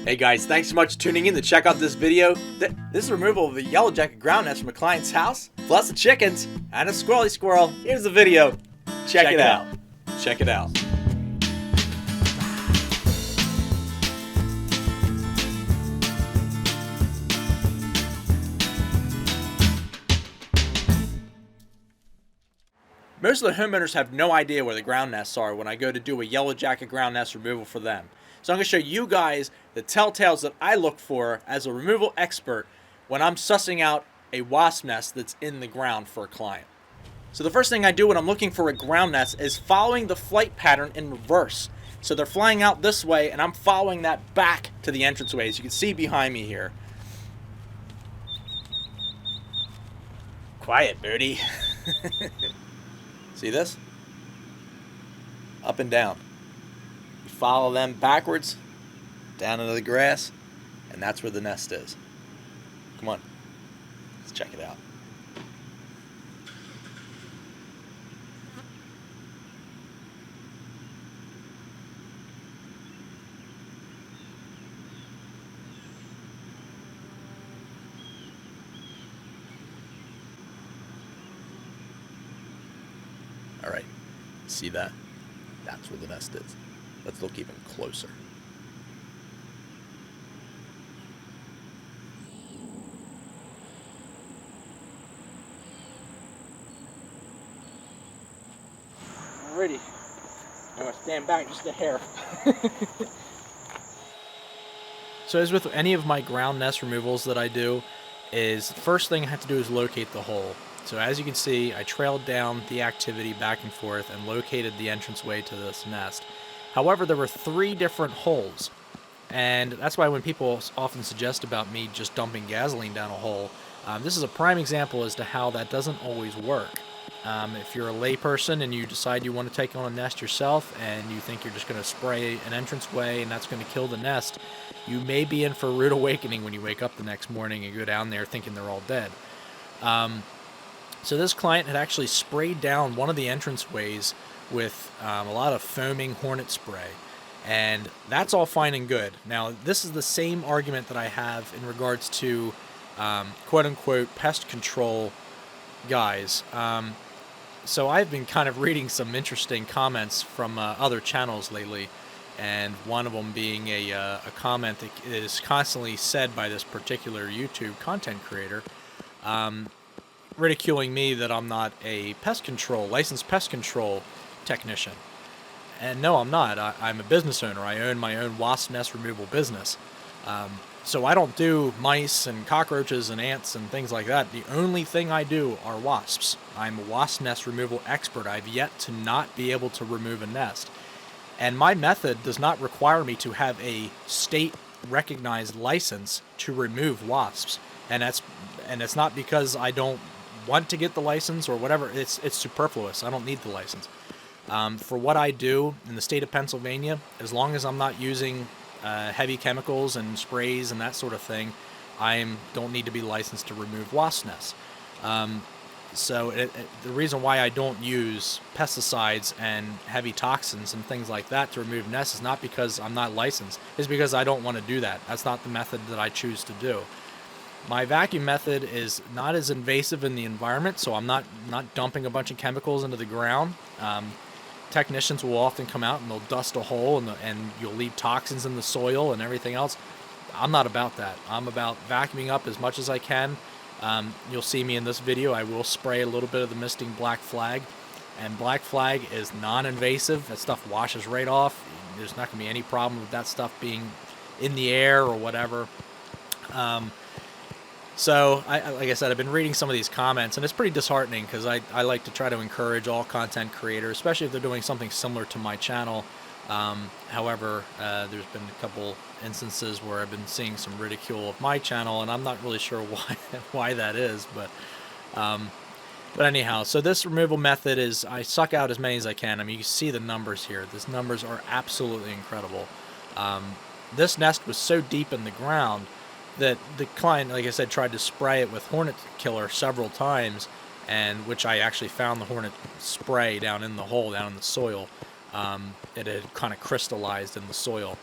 Hey guys, thanks so much for tuning in to check out this video. This is removal of the yellow jacket ground nest from a client's house, plus the chickens and a squirrely squirrel. Here's the video. Check it out. Check it out. Most of the homeowners have no idea where the ground nests are when I go to do a yellow jacket ground nest removal for them. So I'm going to show you guys the telltales that I look for as a removal expert when I'm sussing out a wasp nest that's in the ground for a client. So the first thing I do when I'm looking for a ground nest is following the flight pattern in reverse. So they're flying out this way and I'm following that back to the entranceway, as you can see behind me here. Quiet, birdie. See this? Up and down. You follow them backwards, down into the grass, and that's where the nest is. Come on, let's check it out. All right, see that? That's where the nest is. Let's look even closer. Alrighty, I'm gonna stand back just a hair. So as with any of my ground nest removals that I do, is the first thing I have to do is locate the hole. So as you can see, I trailed down the activity back and forth and located the entranceway to this nest. However, there were 3 different holes, and that's why when people often suggest about me just dumping gasoline down a hole, this is a prime example as to how that doesn't always work. If you're a layperson and you decide you want to take on a nest yourself and you think you're just going to spray an entranceway and that's going to kill the nest, you may be in for a rude awakening when you wake up the next morning and go down there thinking they're all dead. So this client had actually sprayed down one of the entranceways with a lot of foaming hornet spray, and that's all fine and good. Now, this is the same argument that I have in regards to quote-unquote pest control guys. So I've been kind of reading some interesting comments from other channels lately, and one of them being a comment that is constantly said by this particular YouTube content creator, ridiculing me that I'm not a licensed pest control technician. And no, I'm not. I'm a business owner. I own my own wasp nest removal business. So I don't do mice and cockroaches and ants and things like that. The only thing I do are wasps. I'm a wasp nest removal expert. I've yet to not be able to remove a nest. And my method does not require me to have a state-recognized license to remove wasps. And it's not because I don't want to get the license or whatever. It's superfluous. I don't need the license. For what I do in the state of Pennsylvania, as long as I'm not using heavy chemicals and sprays and that sort of thing, I don't need to be licensed to remove wasp nests. So the reason why I don't use pesticides and heavy toxins and things like that to remove nests is not because I'm not licensed. It's because I don't want to do that. That's not the method that I choose to do. My vacuum method is not as invasive in the environment, so I'm not dumping a bunch of chemicals into the ground. Technicians will often come out and they'll dust a hole and you'll leave toxins in the soil and everything else. I'm not about that. I'm about vacuuming up as much as I can. You'll see me in this video. I will spray a little bit of the misting black flag, and black flag is non-invasive. That stuff washes right off. There's not going to be any problem with that stuff being in the air or whatever. So, like I said, I've been reading some of these comments, and it's pretty disheartening because I like to try to encourage all content creators, especially if they're doing something similar to my channel. However, there's been a couple instances where I've been seeing some ridicule of my channel, and I'm not really sure why that is. But anyhow, so this removal method is I suck out as many as I can. I mean, you see the numbers here. These numbers are absolutely incredible. This nest was so deep in the ground that the client, like I said, tried to spray it with hornet killer several times, and which I actually found the hornet spray down in the hole, down in the soil. It had kind of crystallized in the soil.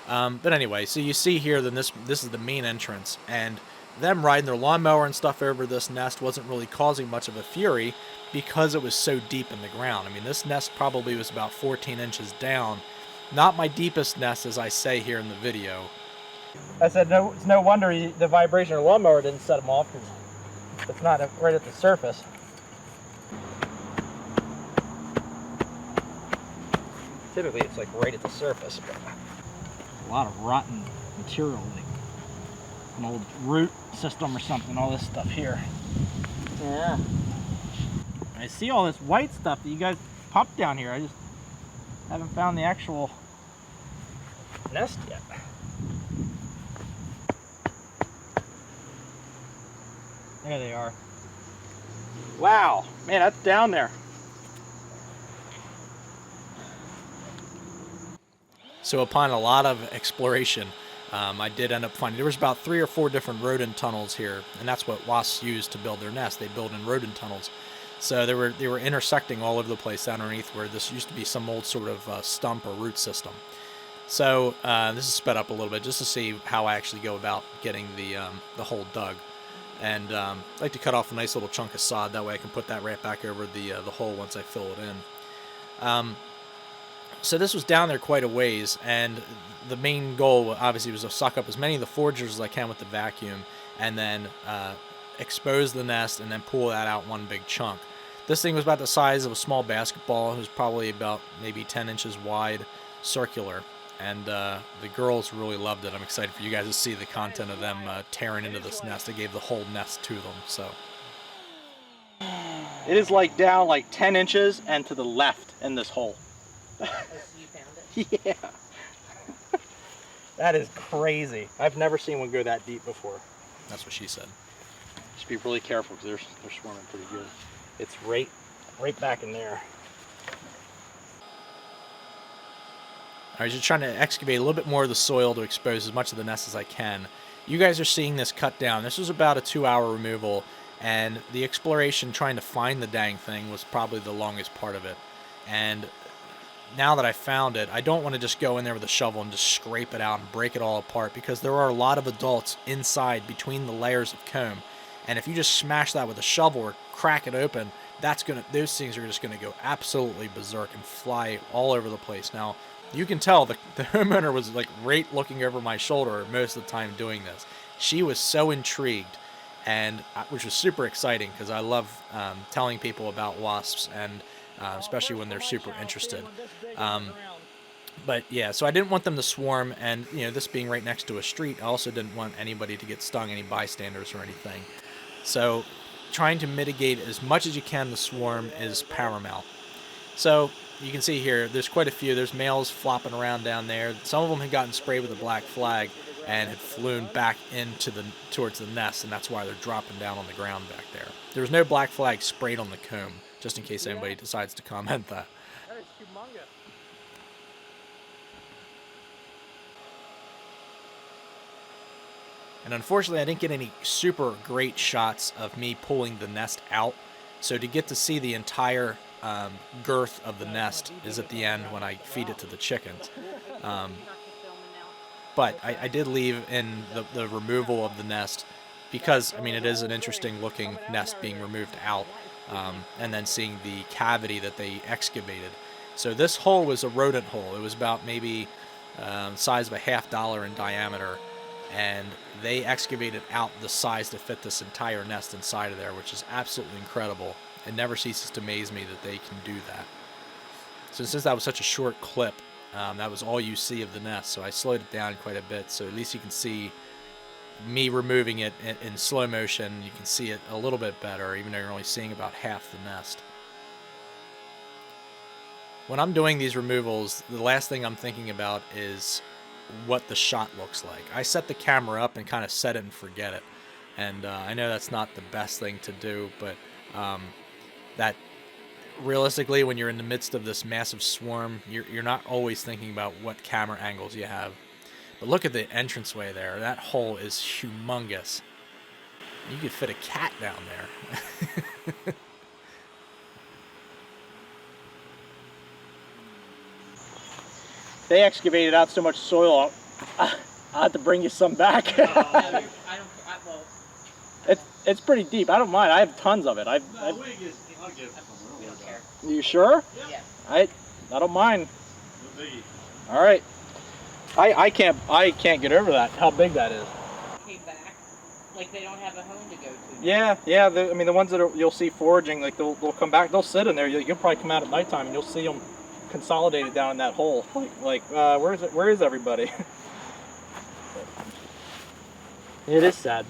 But anyway, so you see here, then this is the main entrance, and them riding their lawnmower and stuff over this nest wasn't really causing much of a fury because it was so deep in the ground. I mean, this nest probably was about 14 inches down. Not my deepest nest, as I say here in the video. I said, no, it's no wonder the vibration of the lawnmower didn't set them off, because it's not right at the surface. Typically, it's like right at the surface. But a lot of rotten material, like an old root system or something, all this stuff here. Yeah. I see all this white stuff that you guys popped down here. I just haven't found the actual nest yet. There they are. Wow, man, that's down there. So upon a lot of exploration, I did end up finding, there was about 3 or 4 different rodent tunnels here, and that's what wasps use to build their nest. They build in rodent tunnels. So they were intersecting all over the place down underneath where this used to be some old sort of stump or root system. So this is sped up a little bit just to see how I actually go about getting the hole dug. And I like to cut off a nice little chunk of sod, that way I can put that right back over the hole once I fill it in. So this was down there quite a ways, and the main goal obviously was to suck up as many of the foragers as I can with the vacuum, and then expose the nest and then pull that out one big chunk. This thing was about the size of a small basketball. It was probably about maybe 10 inches wide, circular, and the girls really loved it. I'm excited for you guys to see the content of them tearing into this nest. I gave the whole nest to them. So it is like down like 10 inches and to the left in this hole. You found it? Yeah. That is crazy. I've never seen one go that deep before. That's what she said. Just be really careful because they're swarming pretty good. It's right back in there. I was just trying to excavate a little bit more of the soil to expose as much of the nest as I can. You guys are seeing this cut down. This was about a 2-hour removal, and the exploration trying to find the dang thing was probably the longest part of it. And now that I found it, I don't want to just go in there with a shovel and just scrape it out and break it all apart, because there are a lot of adults inside between the layers of comb. And if you just smash that with a shovel or crack it open, those things are just going to go absolutely berserk and fly all over the place. Now, you can tell the homeowner was like right looking over my shoulder most of the time doing this. She was so intrigued, and which was super exciting because I love telling people about wasps, and especially when they're super interested. But yeah, so I didn't want them to swarm, and this being right next to a street, I also didn't want anybody to get stung, any bystanders or anything. So trying to mitigate as much as you can the swarm is paramount. So you can see here, there's quite a few. There's males flopping around down there. Some of them had gotten sprayed with a black flag and had flown back towards the nest, and that's why they're dropping down on the ground back there. There was no black flag sprayed on the comb, just in case anybody decides to comment that. That is humongous. And unfortunately, I didn't get any super great shots of me pulling the nest out. So to get to see the entire girth of the nest is at the end when I feed it to the chickens. But I did leave in the removal of the nest because, I mean, it is an interesting looking nest being removed out, and then seeing the cavity that they excavated. So this hole was a rodent hole. It was about maybe the size of a $50 in diameter, and they excavated out the size to fit this entire nest inside of there, which is absolutely incredible. It never ceases to amaze me that they can do that. So since that was such a short clip, that was all you see of the nest, so I slowed it down quite a bit, so at least you can see me removing it in slow motion. You can see it a little bit better, even though you're only seeing about half the nest. When I'm doing these removals, the last thing I'm thinking about is what the shot looks like. I set the camera up and kind of set it and forget it, and I know that's not the best thing to do, but that realistically, when you're in the midst of this massive swarm, you're not always thinking about what camera angles you have. But look at the entranceway there. That hole is humongous. You could fit a cat down there. They excavated out so much soil I have to bring you some back. No, I don't. Well, It's pretty deep. I don't mind. I have tons of it. I'll give we don't care. You sure? Yeah. I don't mind. No biggie. All right. I can't get over that. How big that is. Came back, like they don't have a home to go to. Yeah. I mean, the ones that you'll see foraging, like they'll come back. They'll sit in there. You'll probably come out at nighttime and you'll see them consolidated down in that hole. Where is it? Where is everybody? It is sad.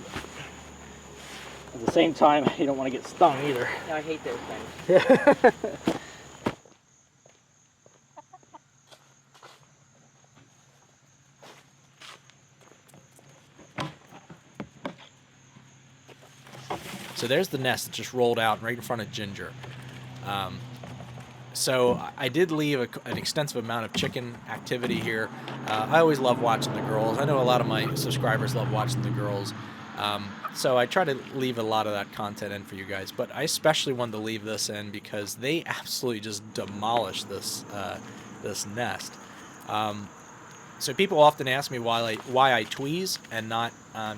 At the same time, you don't want to get stung either. No, I hate those things. So there's the nest that just rolled out right in front of Ginger. So I did leave an extensive amount of chicken activity here. I always love watching the girls. I know a lot of my subscribers love watching the girls. So I try to leave a lot of that content in for you guys. But I especially wanted to leave this in because they absolutely just demolished this this nest. So people often ask me why I tweeze and not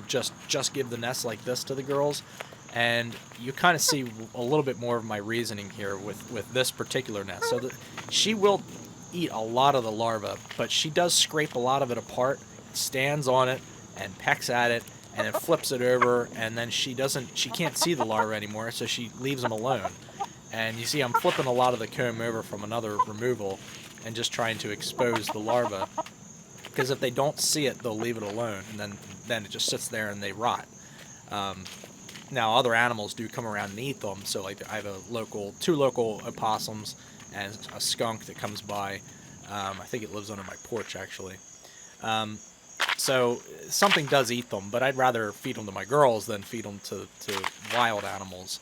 just give the nest like this to the girls. And you kind of see a little bit more of my reasoning here with this particular nest. So she will eat a lot of the larva, but she does scrape a lot of it apart, stands on it, and pecks at it, and it flips it over, and then she can't see the larva anymore, so she leaves them alone. And you see I'm flipping a lot of the comb over from another removal and just trying to expose the larva, because if they don't see it, they'll leave it alone, and then it just sits there and they rot. Now other animals do come around and eat them. So like I have two local opossums and a skunk that comes by. I think it lives under my porch actually. So something does eat them, but I'd rather feed them to my girls than feed them to wild animals.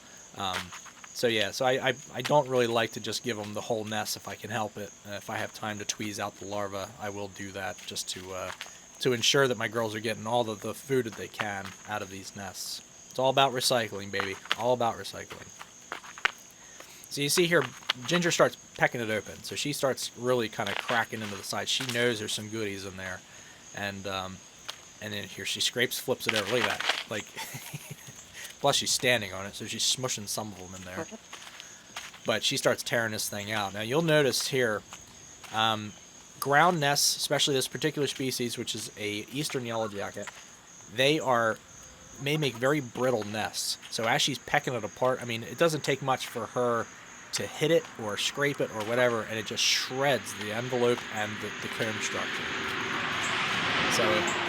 So I don't really like to just give them the whole nest if I can help it. If I have time to tweeze out the larva, I will do that just to ensure that my girls are getting all the food that they can out of these nests. It's all about recycling, baby. All about recycling. So you see here, Ginger starts pecking it open. So she starts really kind of cracking into the side. She knows there's some goodies in there. And then here she scrapes, flips it over. Look at that. Like, plus she's standing on it, so she's smushing some of them in there. But she starts tearing this thing out. Now you'll notice here, ground nests, especially this particular species, which is a eastern yellow jacket, may make very brittle nests. So as she's pecking it apart, I mean, it doesn't take much for her to hit it or scrape it or whatever, and it just shreds the envelope and the comb structure. So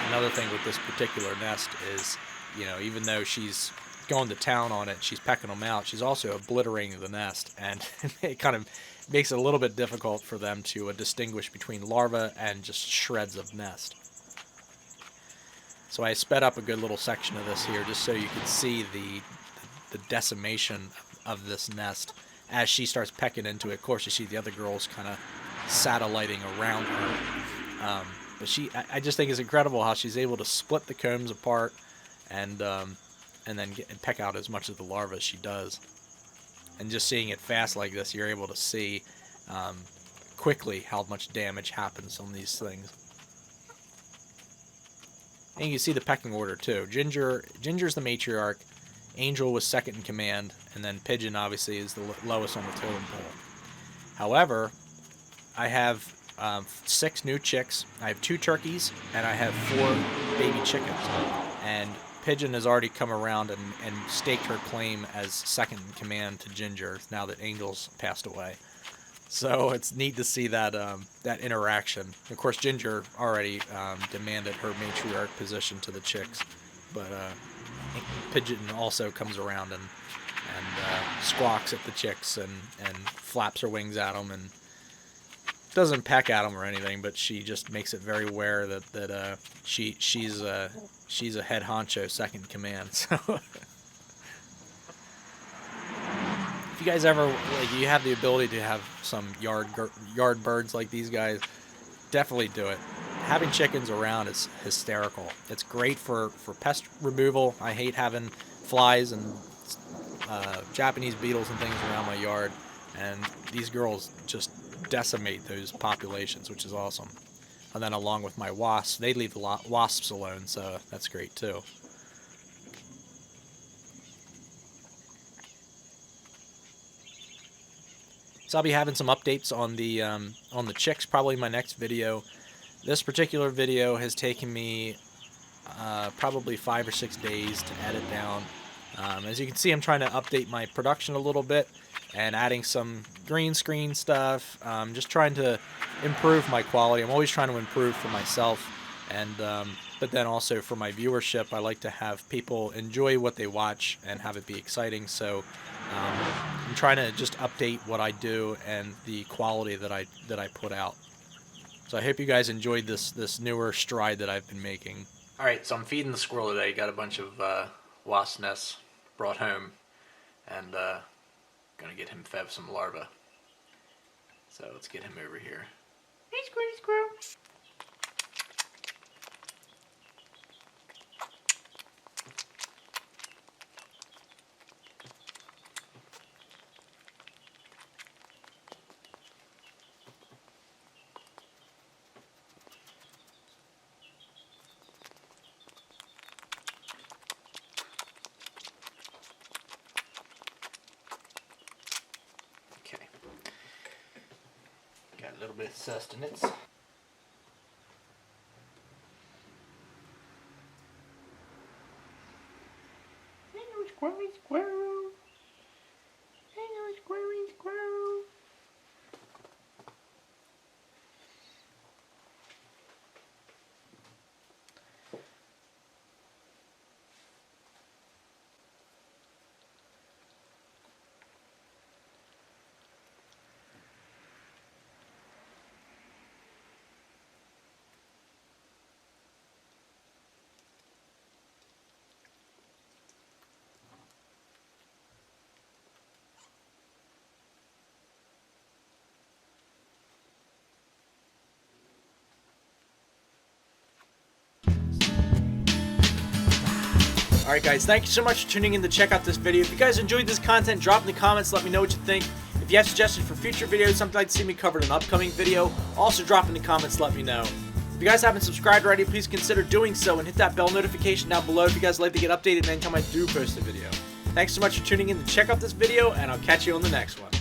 another thing with this particular nest is, you know, even though she's going to town on it, she's pecking them out, she's also obliterating the nest, and it kind of makes it a little bit difficult for them to distinguish between larvae and just shreds of nest. So I sped up a good little section of this here just so you could see the decimation of this nest as she starts pecking into it. Of course, you see the other girls kind of satelliting around her. But I just think it's incredible how she's able to split the combs apart and then peck out as much of the larva as she does. And just seeing it fast like this, you're able to see quickly how much damage happens on these things. And you can see the pecking order too. Ginger's the matriarch, Angel was second in command, and then Pigeon obviously is the lowest on the totem pole. However, I have 6 new chicks, I have 2 turkeys, and I have 4 baby chickens. And Pigeon has already come around and staked her claim as second in command to Ginger now that Angel's passed away. So it's neat to see that that interaction. Of course, Ginger already demanded her matriarch position to the chicks, but Pigeon also comes around and squawks at the chicks and flaps her wings at them and doesn't peck at them or anything, but she just makes it very aware that she's a head honcho, second in command. So. If you guys ever, like, you have the ability to have some yard birds like these guys, definitely do it. Having chickens around is hysterical. It's great for pest removal. I hate having flies and Japanese beetles and things around my yard, and these girls just decimate those populations, which is awesome. And then along with my wasps, they leave the wasps alone, so that's great too. So I'll be having some updates on the chicks probably in my next video. This particular video has taken me probably 5 or 6 days to edit down. As you can see, I'm trying to update my production a little bit and adding some green screen stuff. Just trying to improve my quality. I'm always trying to improve for myself, and but then also for my viewership. I like to have people enjoy what they watch and have it be exciting. So I'm trying to just update what I do and the quality that I put out. So I hope you guys enjoyed this newer stride that I've been making. All right, so I'm feeding the squirrel today. Got a bunch of wasp nests brought home, and gonna get him fed some larvae. So let's get him over here. Hey, squirrel, squirrel. Okay. Got a little bit of sustenance. Hello, squirrel, squirrel. Hello, squirrel, squirrel. Alright guys, thank you so much for tuning in to check out this video. If you guys enjoyed this content, drop in the comments, let me know what you think. If you have suggestions for future videos, something you'd like to see me cover in an upcoming video, also drop in the comments, let me know. If you guys haven't subscribed already, please consider doing so and hit that bell notification down below if you guys like to get updated anytime I do post a video. Thanks so much for tuning in to check out this video, and I'll catch you on the next one.